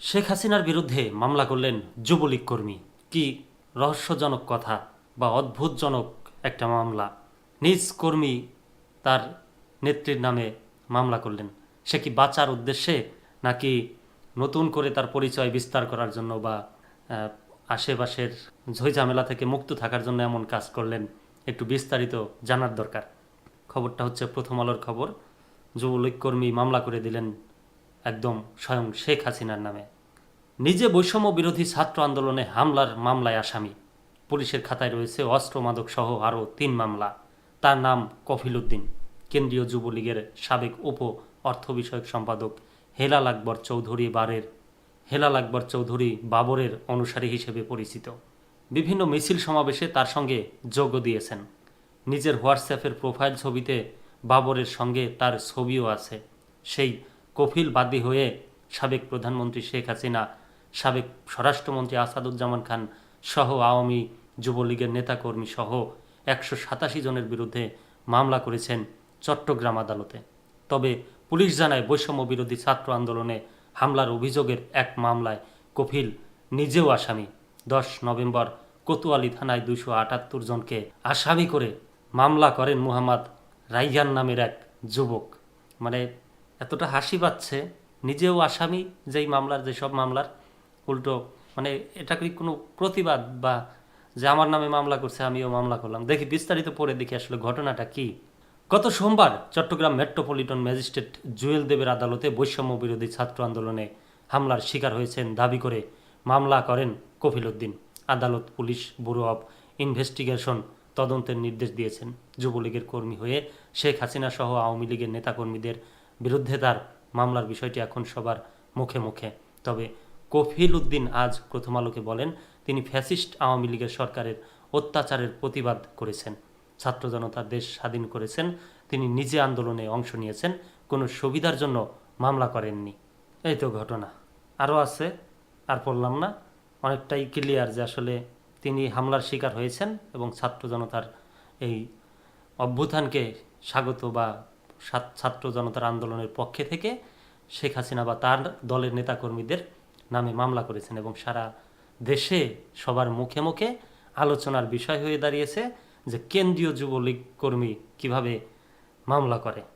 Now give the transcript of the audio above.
শেখ হাসিনার বিরুদ্ধে মামলা করলেন যুবলীগ কর্মী। কি রহস্যজনক কথা বা অদ্ভুতজনক একটা মামলা। নিজ কর্মী তার নেত্রীর নামে মামলা করলেন। সে কি বাঁচার উদ্দেশ্যে, নাকি নতুন করে তার পরিচয় বিস্তার করার জন্য, বা আশেপাশের ঝইঝামেলা থেকে মুক্ত থাকার জন্য এমন কাজ করলেন? একটু বিস্তারিত জানার দরকার। খবরটা হচ্ছে প্রথম আলোর খবর। যুবলীগ কর্মী মামলা করে দিলেন একদম স্বয়ং শেখ হাসিনার নামে। নিজে বৈষম্য বিরোধী ছাত্র আন্দোলনে হামলার মামলায় আসামি। পুলিশের খাতায় রয়েছে অস্ত্র মাদক সহ আরও ৩ মামলা। তার নাম কফিল উদ্দিন। কেন্দ্রীয় যুবলীগের সাবেক উপ অর্থ বিষয়ক সম্পাদক হেলাল আকবর চৌধুরী বাবরের অনুসারী হিসেবে পরিচিত। বিভিন্ন মিছিল সমাবেশে তার সঙ্গে যোগ দিয়েছেন। নিজের হোয়াটসঅ্যাপের প্রোফাইল ছবিতে বাবরের সঙ্গে তার ছবিও আছে। সেই কফিল বাদী হয়ে সাবেক প্রধানমন্ত্রী শেখ হাসিনা, সাবেক স্বরাষ্ট্রমন্ত্রী আসাদুজ্জামান খান সহ আওয়ামী যুবলীগের নেতাকর্মী সহ ১৮৭ জনের বিরুদ্ধে মামলা করেছেন চট্টগ্রাম আদালতে। তবে পুলিশ জানায় বৈষম্য বিরোধী ছাত্র আন্দোলনে হামলার অভিযোগের এক মামলায় কফিল নিজেও আসামি। ১০ নভেম্বর কোতোয়ালি থানায় ২৭৮ জনকে আসামি করে মামলা করেন মুহাম্মদ রাইহান নামের এক যুবক। মানে এতটা হাসি পাচ্ছে, নিজেও আসামি যেই মামলার, যেসব মামলার, উল্টো মানে এটা কি কোনো প্রতিবাদ, বা যে আমার নামে মামলা করছে আমিও মামলা করলাম? দেখি বিস্তারিত পড়ে দেখি আসলে ঘটনাটা কি। গত সোমবার চট্টগ্রাম মেট্রোপলিটন ম্যাজিস্ট্রেট জুয়েল দেবের আদালতে বৈষম্য বিরোধী ছাত্র আন্দোলনে হামলার শিকার হয়েছেন দাবি করে মামলা করেন কফিল উদ্দিন। আদালত পুলিশ ব্যুরো অব ইনভেস্টিগেশন তদন্তের নির্দেশ দিয়েছেন। যুবলীগের কর্মী হয়ে শেখ হাসিনা সহ আওয়ামী লীগের নেতাকর্মীদের বিরুদ্ধে তার মামলার বিষয়টি এখন সবার মুখে মুখে। তবে কফিল উদ্দিন আজ প্রথম আলোকে বলেন, তিনি ফ্যাসিস্ট আওয়ামী লীগের সরকারের অত্যাচারের প্রতিবাদ করেছেন, ছাত্র জনতার দেশ স্বাধীন করেছেন। তিনি নিজে আন্দোলনে অংশ নিয়েছেন, কোনো সুবিধার জন্য মামলা করেননি। এই তো ঘটনা। আরও আছে, আর পড়লাম না। অনেকটাই ক্লিয়ার যে আসলে তিনি হামলার শিকার হয়েছেন এবং ছাত্র জনতার এই অভ্যুত্থানকে স্বাগত, বা ছাত্র জনতার আন্দোলনের পক্ষে থেকে শেখ হাসিনা বা তার দলের নেতাকর্মীদের নামে মামলা করেছেন, এবং সারা দেশে সবার মুখে মুখে আলোচনার বিষয় হয়ে দাঁড়িয়েছে যে কেন্দ্রীয় যুবলীগ কর্মী কিভাবে মামলা করে।